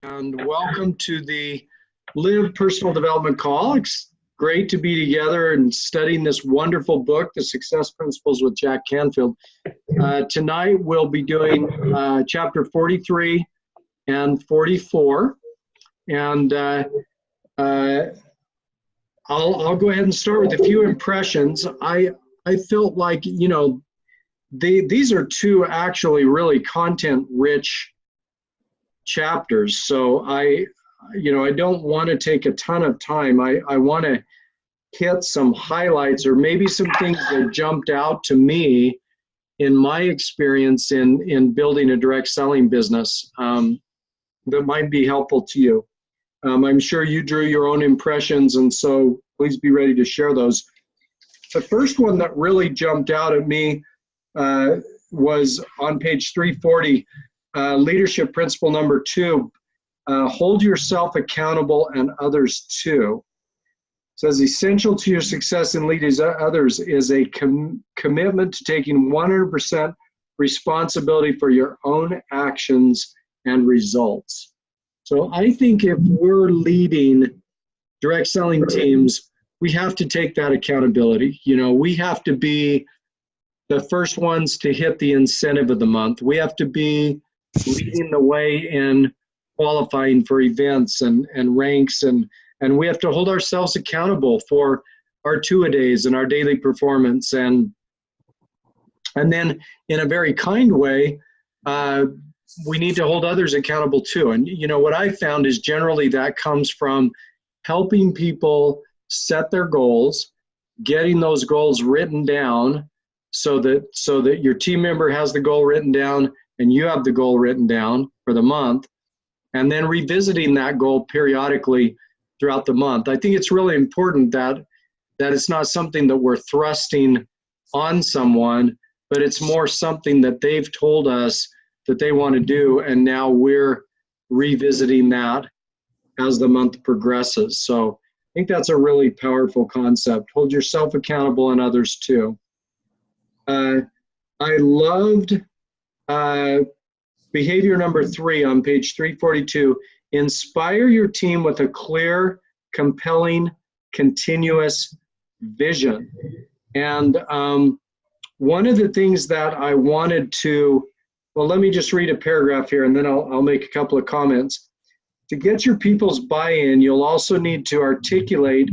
And welcome to the Live Personal Development Call. It's great to be together and studying this wonderful book, The Success Principles with Jack Canfield. Tonight we'll be doing chapter 43 and 44. And I'll go ahead and start with a few impressions. I felt like, these are two actually really content-rich chapters. So I don't want to take a ton of time. I want to hit some highlights or maybe some things that jumped out to me in my experience in building a direct selling business that might be helpful to you. I'm sure you drew your own impressions, and so please be ready to share those. The first one that really jumped out at me was on page 340, leadership principle number 2, hold yourself accountable and others too. It says essential to your success in leading others is a commitment to taking 100% responsibility for your own actions and results. So I think if we're leading direct selling teams, we have to take that accountability. We have to be the first ones to hit the incentive of the month. We have to be leading the way in qualifying for events and ranks, and we have to hold ourselves accountable for our two-a-days and our daily performance, and then in a very kind way, we need to hold others accountable too. And what I found is generally that comes from helping people set their goals, getting those goals written down so that your team member has the goal written down and you have the goal written down for the month, and then revisiting that goal periodically throughout the month. I think it's really important that it's not something that we're thrusting on someone, but it's more something that they've told us that they want to do, and now we're revisiting that as the month progresses. So I think that's a really powerful concept. Hold yourself accountable and others too. I loved behavior number 3 on page 342. Inspire your team with a clear, compelling, continuous vision. And one of the things that I wanted to, let me just read a paragraph here and then I'll make a couple of comments. To get your people's buy-in, you'll also need to articulate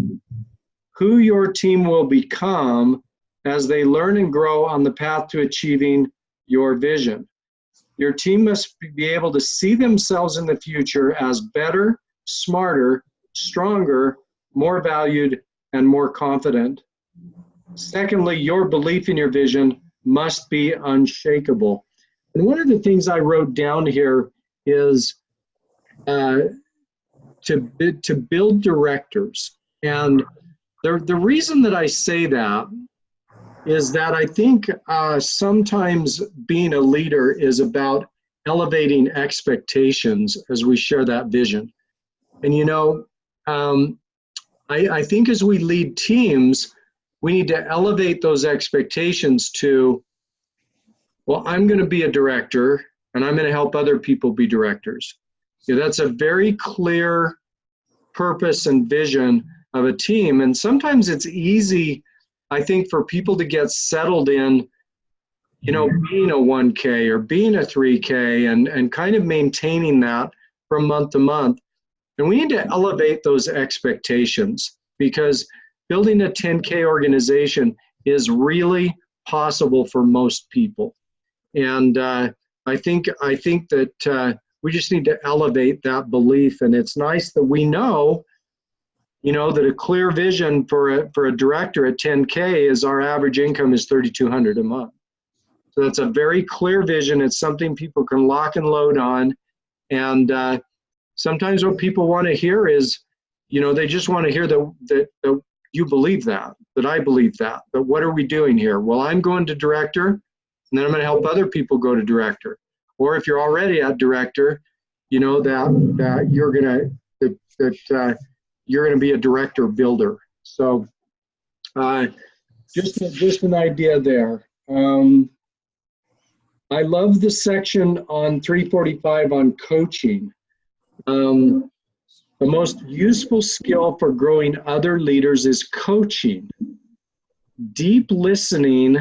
who your team will become as they learn and grow on the path to achieving your vision. Your team must be able to see themselves in the future as better, smarter, stronger, more valued, and more confident. Secondly, your belief in your vision must be unshakable. And one of the things I wrote down here is to build directors. And the reason that I say that is that I think sometimes being a leader is about elevating expectations as we share that vision. And I think as we lead teams, we need to elevate those expectations to, well, I'm going to be a director and I'm going to help other people be directors. That's a very clear purpose and vision of a team. And sometimes it's easy, I think, for people to get settled in, being a 1K or being a 3K and kind of maintaining that from month to month. And we need to elevate those expectations because building a 10K organization is really possible for most people. And I think that we just need to elevate that belief. And it's nice that we know that a clear vision for a director at 10K is our average income is $3,200 a month. So that's a very clear vision. It's something people can lock and load on. And sometimes what people want to hear is, they just want to hear that you believe that I believe that. But what are we doing here? Well, I'm going to director, and then I'm going to help other people go to director. Or if you're already at director, that you're going to you're going to be a director builder. So just an idea there. I love the section on 345 on coaching. The most useful skill for growing other leaders is coaching. Deep listening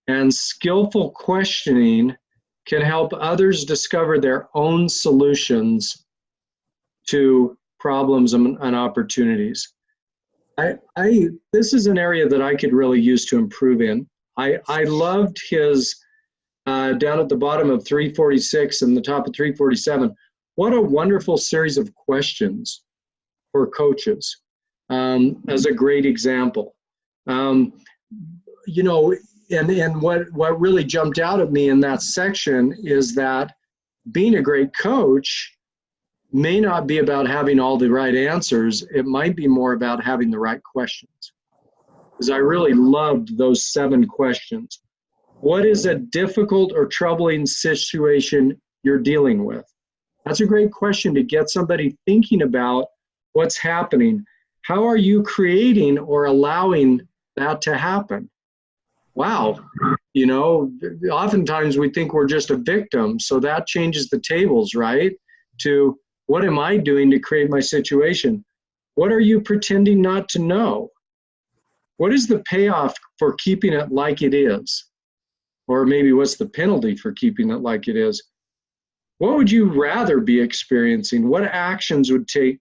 and skillful questioning can help others discover their own solutions to problems and opportunities. This is an area that I could really use to improve in. I loved his down at the bottom of 346 and the top of 347. What a wonderful series of questions for coaches as a great example. You know, and what really jumped out at me in that section is that being a great coach may not be about having all the right answers. It might be more about having the right questions. Because I really loved those 7 questions. What is a difficult or troubling situation you're dealing with? That's a great question to get somebody thinking about what's happening. How are you creating or allowing that to happen? Wow, you know, oftentimes we think we're just a victim, so that changes the tables, right? To what am I doing to create my situation? What are you pretending not to know? What is the payoff for keeping it like it is? Or maybe what's the penalty for keeping it like it is? What would you rather be experiencing? What actions would you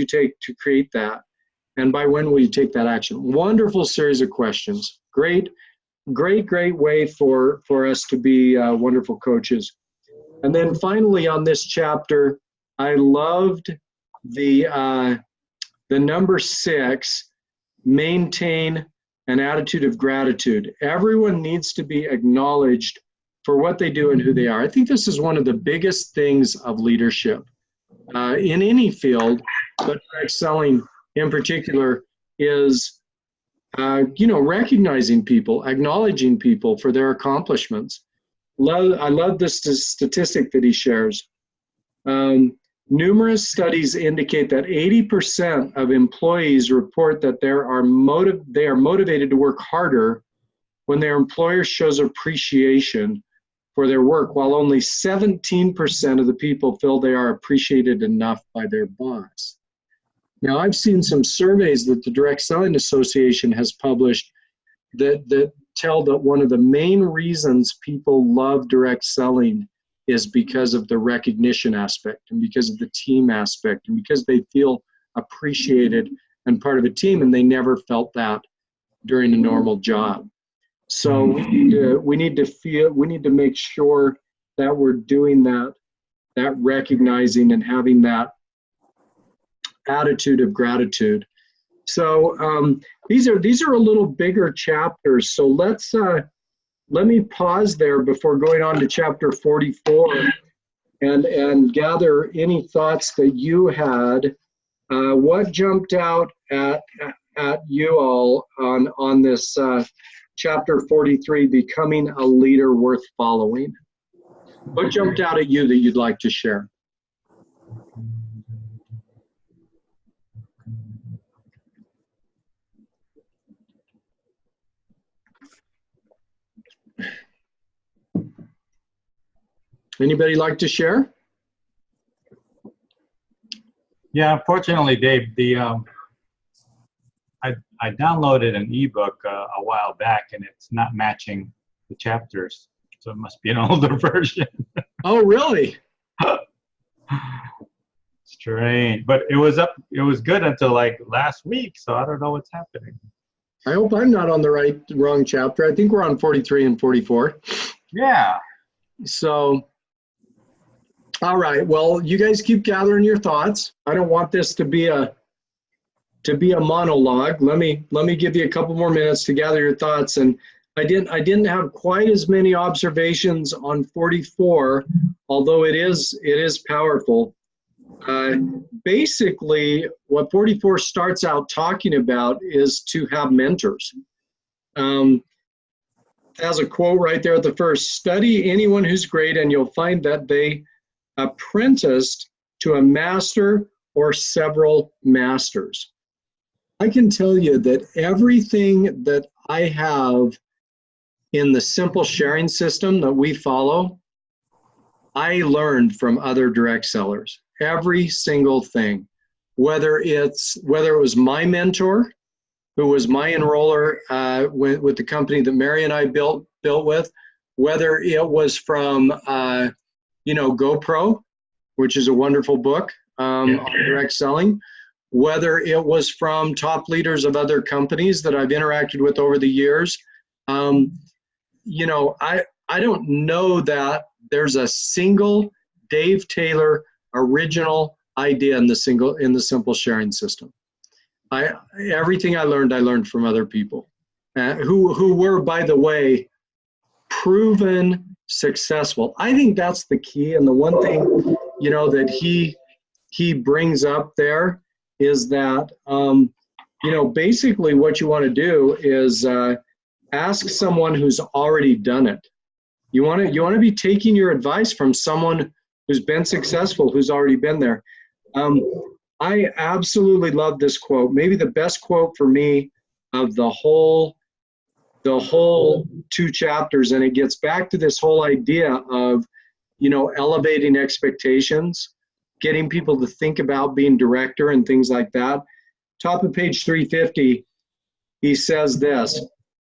take to create that? And by when will you take that action? Wonderful series of questions. Great way for us to be wonderful coaches. And then finally on this chapter, I loved the number 6, maintain an attitude of gratitude. Everyone needs to be acknowledged for what they do and who they are. I think this is one of the biggest things of leadership in any field, but excelling in particular is, recognizing people, acknowledging people for their accomplishments. I love this statistic that he shares. Numerous studies indicate that 80% of employees report that they are motivated to work harder when their employer shows appreciation for their work, while only 17% of the people feel they are appreciated enough by their boss. Now, I've seen some surveys that the Direct Selling Association has published that tell that one of the main reasons people love direct selling is because of the recognition aspect and because of the team aspect and because they feel appreciated and part of a team, and they never felt that during a normal job. So we need to make sure that we're doing that recognizing and having that attitude of gratitude. So these are a little bigger chapters. So let me pause there before going on to chapter 44 and gather any thoughts that you had. What jumped out at you all on this chapter 43, becoming a leader worth following? What jumped out at you that you'd like to share? Anybody like to share? Yeah, unfortunately, Dave, I downloaded an ebook a while back, and it's not matching the chapters, so it must be an older version. Oh, really? Strange, but it was good until like last week, so I don't know what's happening. I hope I'm not on the wrong chapter. I think we're on 43 and 44. Yeah. So, all right. Well, you guys keep gathering your thoughts. I don't want this to be a monologue. Let me give you a couple more minutes to gather your thoughts. And I didn't have quite as many observations on 44, although it is powerful. Basically, what 44 starts out talking about is to have mentors. Has a quote right there at the first: study anyone who's great and you'll find that they apprenticed to a master or several masters. I can tell you that everything that I have in the simple sharing system that we follow, I learned from other direct sellers. every single thing, whether it was my mentor, who was my enroller with the company that Mary and I built with, whether it was from GoPro, which is a wonderful book on direct selling, whether it was from top leaders of other companies that I've interacted with over the years. I don't know that there's a single Dave Taylor original idea in the simple sharing system. Everything I learned from other people who were, by the way, proven successful. I think that's the key. And the one thing, that he brings up there is that, basically what you want to do is ask someone who's already done it. You want to be taking your advice from someone who's been successful, who's already been there. I absolutely love this quote. Maybe the best quote for me of the whole 2 chapters, and it gets back to this whole idea of, elevating expectations, getting people to think about being director and things like that. Top of page 350, he says this: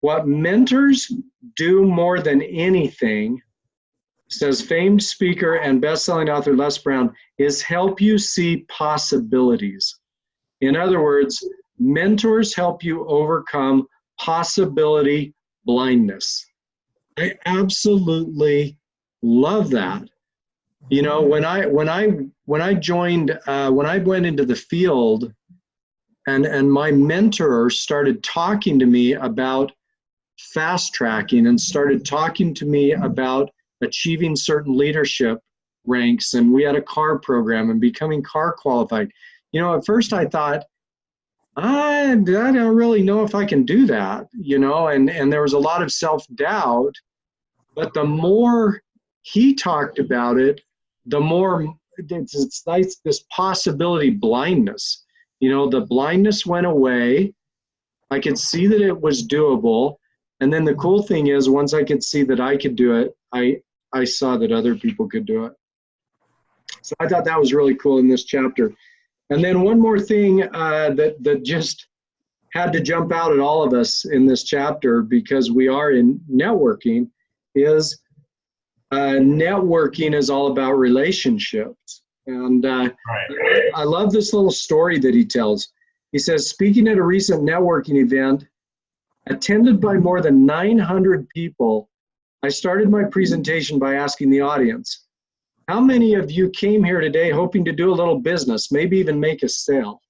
what mentors do more than anything, says famed speaker and best-selling author Les Brown, is help you see possibilities. In other words, mentors help you overcome possibility blindness. I absolutely love that. When I went into the field and my mentor started talking to me about fast tracking and started talking to me about achieving certain leadership ranks, and we had a car program and becoming car qualified. At first I thought, I don't really know if I can do that, and there was a lot of self-doubt. But the more he talked about it, the more it's like this possibility blindness. The blindness went away. I could see that it was doable. And then the cool thing is, once I could see that I could do it, I saw that other people could do it. So I thought that was really cool in this chapter. And then one more thing that just had to jump out at all of us in this chapter, because we are in networking, is networking is all about relationships. And I love this little story that he tells. He says, speaking at a recent networking event, attended by more than 900 people, I started my presentation by asking the audience, how many of you came here today hoping to do a little business, maybe even make a sale?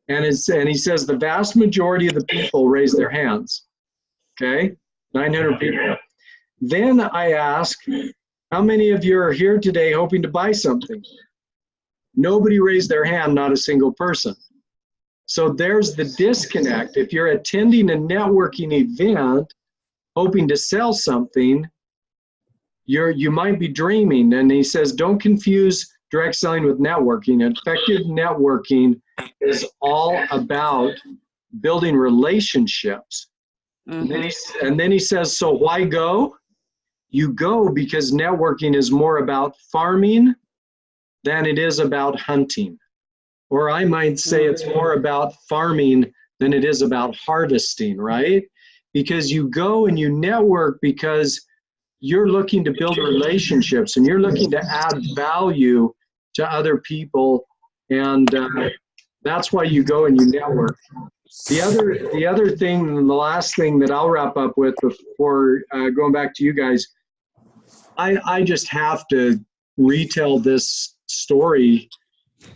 And he says the vast majority of the people raised their hands. Okay, 900 people. Then I ask, how many of you are here today hoping to buy something? Nobody raised their hand, not a single person. So there's the disconnect. If you're attending a networking event hoping to sell something, you might be dreaming. And he says, don't confuse direct selling with networking. Effective networking is all about building relationships. Mm-hmm. And then he says, so why go? You go because networking is more about farming than it is about hunting. Or I might say it's more about farming than it is about harvesting, right? Because you go and you network because you're looking to build relationships and you're looking to add value to other people. And that's why you go and you network. The other thing, and the last thing that I'll wrap up with before going back to you guys, I just have to retell this story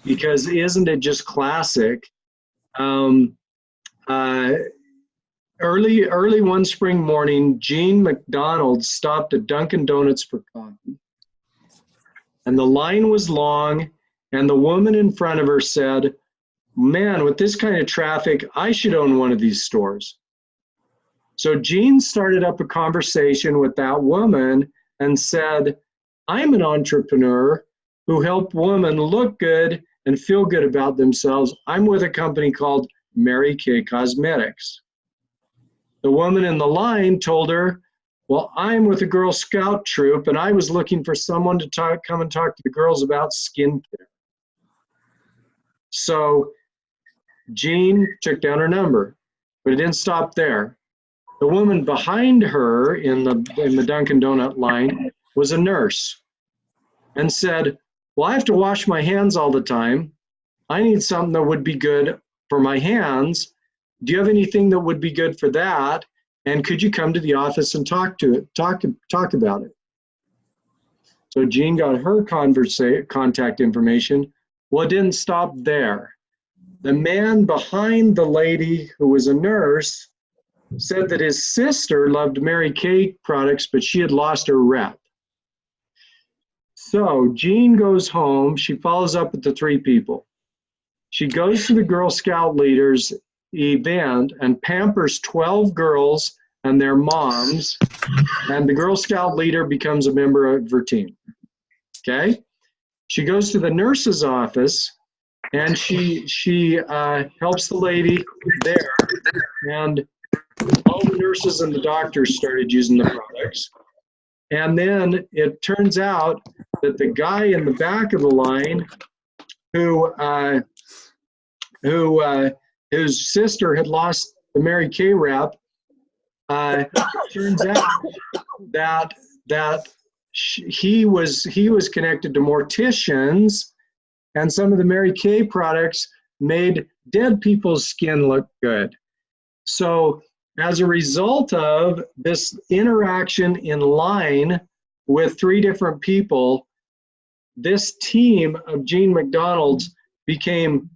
because isn't it just classic? Early one spring morning, Jean McDonald stopped at Dunkin' Donuts for coffee. And the line was long, and the woman in front of her said, man, with this kind of traffic, I should own one of these stores. So Jean started up a conversation with that woman and said, I'm an entrepreneur who help women look good and feel good about themselves. I'm with a company called Mary Kay Cosmetics. The woman in the line told her, Well, I'm with a Girl Scout troop, and I was looking for someone to come and talk to the girls about skincare. So Jean took down her number, but it didn't stop there. The woman behind her in the Dunkin' Donut line was a nurse and said, well, I have to wash my hands all the time. I need something that would be good for my hands. Do you have anything that would be good for that? And could you come to the office and talk about it? So Jean got her contact information. Well, it didn't stop there. The man behind the lady who was a nurse said that his sister loved Mary Kay products, but she had lost her rep. So Jean goes home. She follows up with the 3 people. She goes to the Girl Scout leaders event and pampers 12 girls and their moms, and the Girl Scout leader becomes a member of her team. Okay? She goes to the nurse's office, and she helps the lady there, and all the nurses and the doctors started using the products. And then it turns out that the guy in the back of the line whose sister had lost the Mary Kay rep, turns out that he was connected to morticians, and some of the Mary Kay products made dead people's skin look good. So as a result of this interaction in line with 3 different people, this team of Jean McDonald's became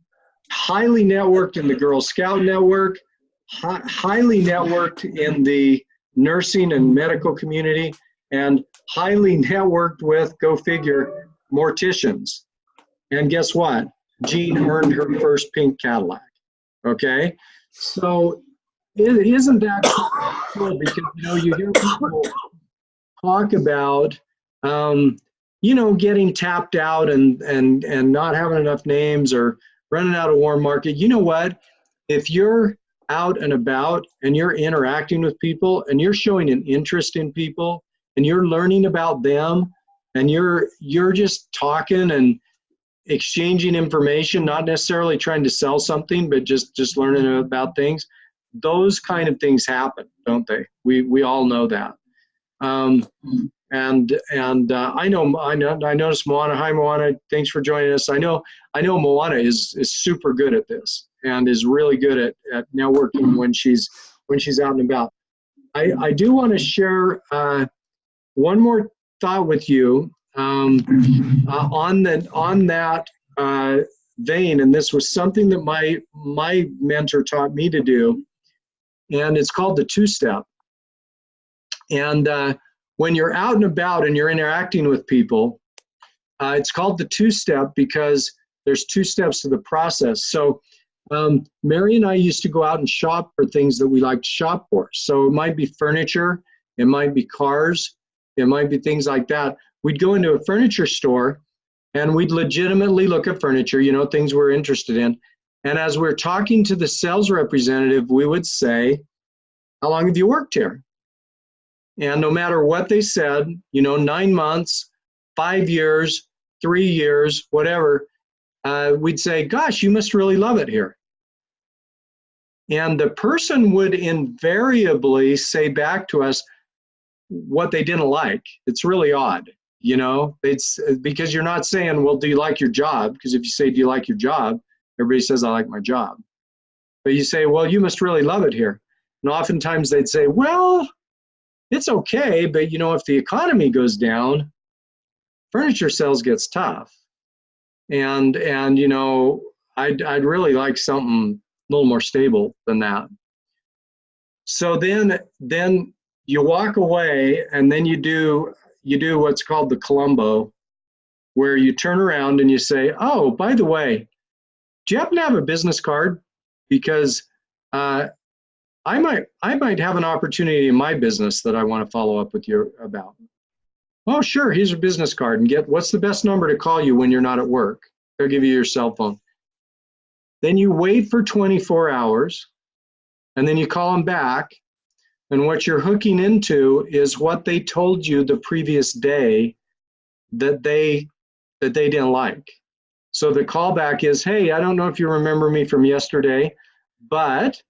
highly networked in the Girl Scout network, highly networked in the nursing and medical community, and highly networked with, go figure, morticians. And guess what? Jean earned her first pink Cadillac. Okay? So isn't that cool? Because, you hear people talk about, getting tapped out and not having enough names or running out of warm market. You know what? If you're out and about and you're interacting with people and you're showing an interest in people and you're learning about them and you're just talking and exchanging information, not necessarily trying to sell something, but just learning about things, those kind of things happen, don't they? We all know that. I noticed Moana. Hi, Moana. Thanks for joining us. I know Moana is super good at this and is really good at networking when she's out and about. I do want to share one more thought with you on that vein, and this was something that my mentor taught me to do, and it's called the 2-step. And when you're out and about and you're interacting with people, it's called the 2-step because there's 2 steps to the process. So Mary and I used to go out and shop for things that we like to shop for. So it might be furniture, it might be cars, it might be things like that. We'd go into a furniture store and we'd legitimately look at furniture, things we're interested in. And as we're talking to the sales representative, we would say, how long have you worked here? And no matter what they said, 9 months, 5 years, 3 years, whatever, we'd say, gosh, you must really love it here. And the person would invariably say back to us what they didn't like. It's really odd, it's because you're not saying, well, do you like your job? Because if you say, do you like your job? Everybody says, I like my job. But you say, well, you must really love it here. And oftentimes they'd say, well, it's okay, but if the economy goes down, furniture sales gets tough. And I'd really like something a little more stable than that. So then you walk away and then you do what's called the Columbo, where you turn around and you say, oh, by the way, do you happen to have a business card? Because I might have an opportunity in my business that I want to follow up with you about. Oh, sure, here's your business card, and what's the best number to call you when you're not at work? They'll give you your cell phone. Then you wait for 24 hours, and then you call them back, And what you're hooking into is what they told you the previous day that they didn't like. So the callback is, hey, I don't know if you remember me from yesterday, but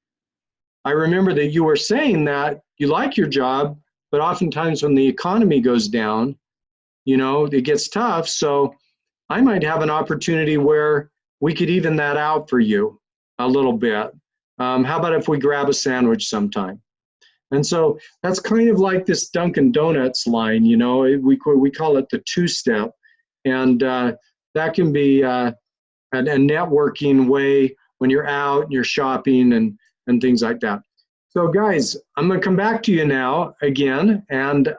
I remember that you were saying that you like your job, but oftentimes when the economy goes down, it gets tough. So I might have an opportunity where we could even that out for you a little bit. How about if we grab a sandwich sometime? And so that's kind of like this Dunkin' Donuts line, we call it the two-step. And that can be a networking way when you're out and you're shopping and things like that. So guys, I'm going to come back to you now again. And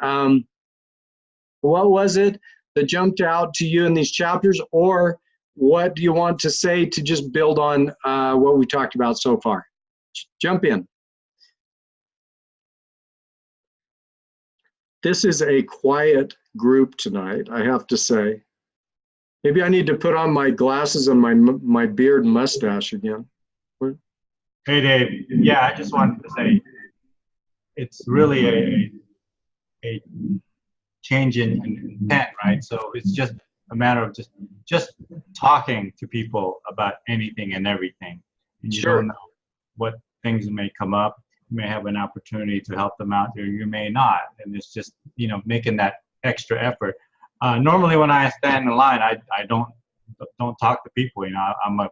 what was it that jumped out to you in these chapters, or what do you want to say to just build on what we talked about so far? Jump in. This is a quiet group tonight, I have to say. Maybe I need to put on my glasses and my beard and mustache again. Hey, Dave. Yeah, I just wanted to say it's really a change in intent, right? So it's just a matter of just talking to people about anything and everything. And you don't know what things may come up. You may have an opportunity to help them out there. You may not. And it's just, making that extra effort. Normally when I stand in line, I don't talk to people. I'm a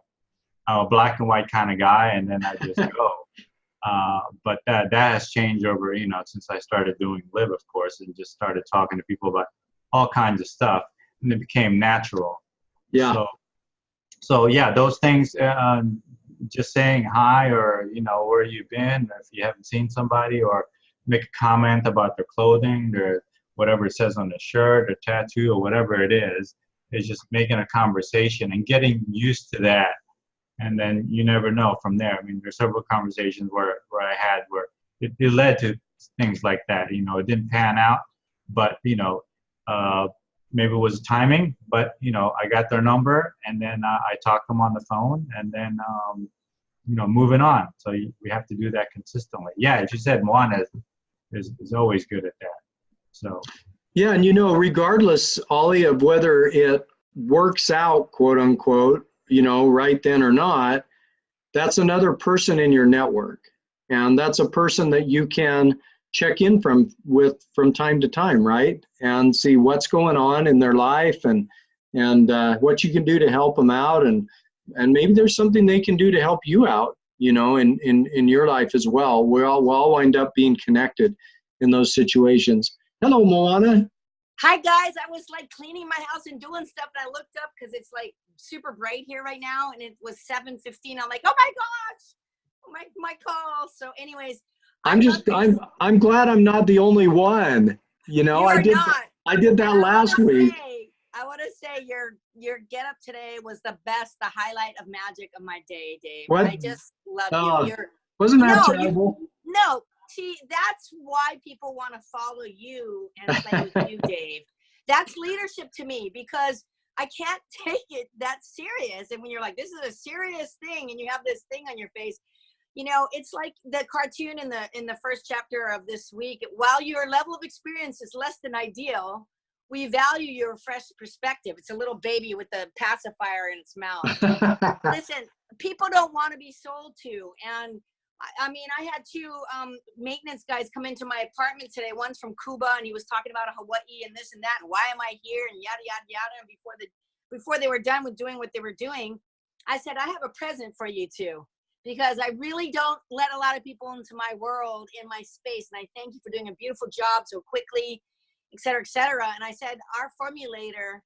black and white kind of guy, and then I just go. But that has changed over, since I started doing Live, of course, and just started talking to people about all kinds of stuff, and it became natural. Yeah. So yeah, those things, just saying hi, or where you've been, if you haven't seen somebody, or make a comment about their clothing, or whatever it says on the shirt or tattoo or whatever it is just making a conversation and getting used to that. And then you never know from there. I mean, there's several conversations where I had where it led to things like that. It didn't pan out, but maybe it was timing. But I got their number, and then I talked to them on the phone, and then moving on. So we have to do that consistently. Yeah, as you said, Moana is always good at that. So. Yeah, and regardless, Ollie, of whether it works out, quote unquote, right then or not, that's another person in your network. And that's a person that you can check in from time to time, right? And see what's going on in their life and what you can do to help them out. And maybe there's something they can do to help you out, in your life as well. We'll all wind up being connected in those situations. Hello, Moana. Hi guys, I was like cleaning my house and doing stuff, and I looked up because it's like super bright here right now, and it was 7:15. I'm like, oh my gosh, my call. So anyways, I'm glad I'm not the only one. I did that last week. I want to say your get up today was the best, the highlight of magic of my day, Dave. What? I just love you. Wasn't that terrible? No. See, that's why people want to follow you and play with you, Dave. That's leadership to me, because I can't take it that serious. And when you're like, this is a serious thing, and you have this thing on your face, it's like the cartoon in the first chapter of this week. While your level of experience is less than ideal, we value your fresh perspective. It's a little baby with a pacifier in its mouth. Listen, people don't want to be sold to. And I mean, I had two maintenance guys come into my apartment today. One's from Cuba, and he was talking about Hawaii and this and that, and why am I here, and yada, yada, yada. And before they were done with doing what they were doing, I said, I have a present for you two, because I really don't let a lot of people into my world, in my space. And I thank you for doing a beautiful job so quickly, et cetera, et cetera. And I said, our formulator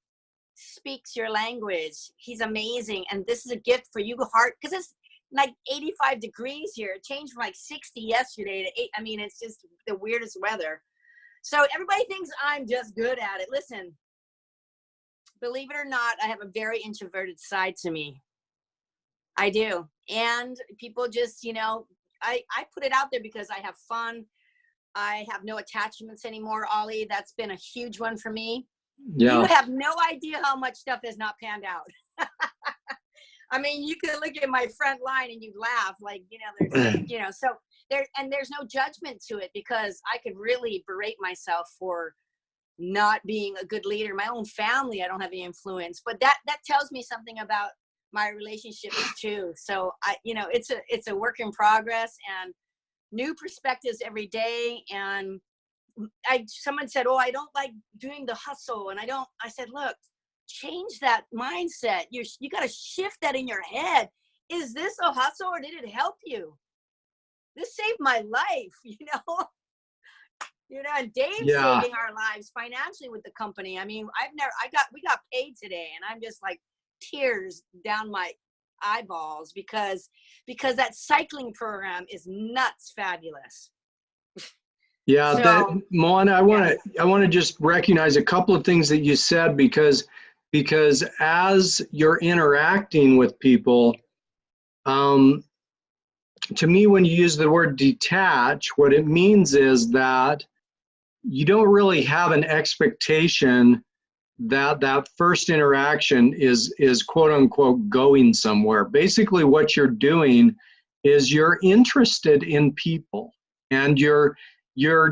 speaks your language. He's amazing. And this is a gift for you, heart, because it's like 85 degrees here. It changed from like 60 yesterday to 8. I mean, it's just the weirdest weather. So everybody thinks I'm just good at it. Listen, believe it or not, I have a very introverted side to me. I do. And people just, I put it out there because I have fun. I have no attachments anymore, Ollie. That's been a huge one for me. Yeah. You have no idea how much stuff has not panned out. I mean, you can look at my front line and you laugh, like, there's, so there's no judgment to it, because I could really berate myself for not being a good leader. My own family, I don't have any influence, but that tells me something about my relationships too. So it's a work in progress, and new perspectives every day. And someone said, oh, I don't like doing the hustle. And I said, look, change that mindset. You got to shift that in your head. Is this a hustle, or did it help you? This saved my life, and Dave's saving our lives financially with the company. I mean, we got paid today, and I'm just like tears down my eyeballs because that cycling program is nuts fabulous. Yeah, So, Moana, I want to just recognize a couple of things that you said, because as you're interacting with people, to me, when you use the word detach, what it means is that you don't really have an expectation that first interaction is quote unquote going somewhere. Basically, what you're doing is you're interested in people, and you're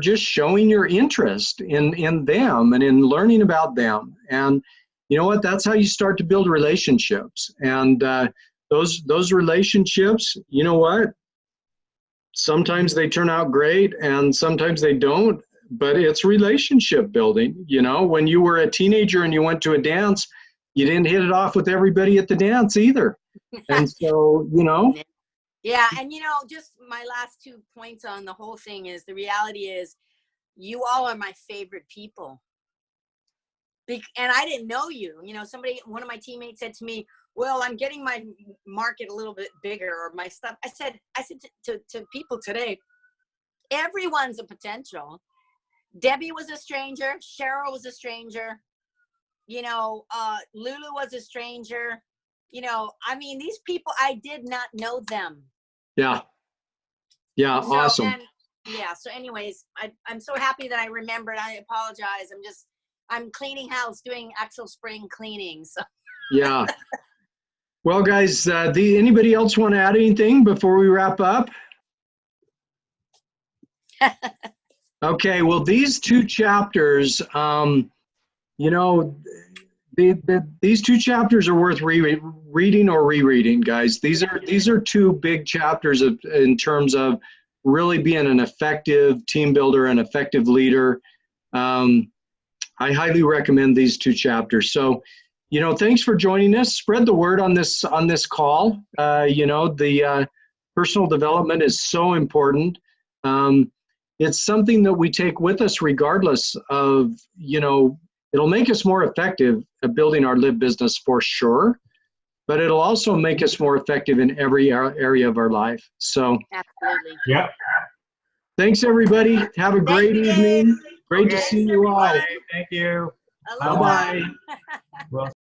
just showing your interest in them and in learning about them. And you know what? That's how you start to build relationships. And those relationships, you know what? Sometimes they turn out great, and sometimes they don't. But it's relationship building. When you were a teenager and you went to a dance, you didn't hit it off with everybody at the dance either. And so, Yeah. And, just my last 2 points on the whole thing is, the reality is you all are my favorite people. And I didn't know you. One of my teammates said to me, well, I'm getting my market a little bit bigger, or my stuff. I said to people today, everyone's a potential. Debbie was a stranger. Cheryl was a stranger. Lulu was a stranger. I mean, these people, I did not know them. Yeah. Yeah. So, awesome. So anyways, I'm so happy that I remembered. I apologize. I'm cleaning house, doing actual spring cleaning. So. Yeah. Well, guys, anybody else want to add anything before we wrap up? Okay, well, these 2 chapters, these 2 chapters are worth reading or rereading, guys. These are 2 big chapters in terms of really being an effective team builder, an effective leader. I highly recommend these 2 chapters. So, thanks for joining us. Spread the word on this call. The personal development is so important. It's something that we take with us regardless of, it'll make us more effective at building our live business for sure, but it'll also make us more effective in every area of our life. So, absolutely. Yeah. Thanks, everybody. Have a great evening. Great to see you all. Thank you. Bye-bye. Well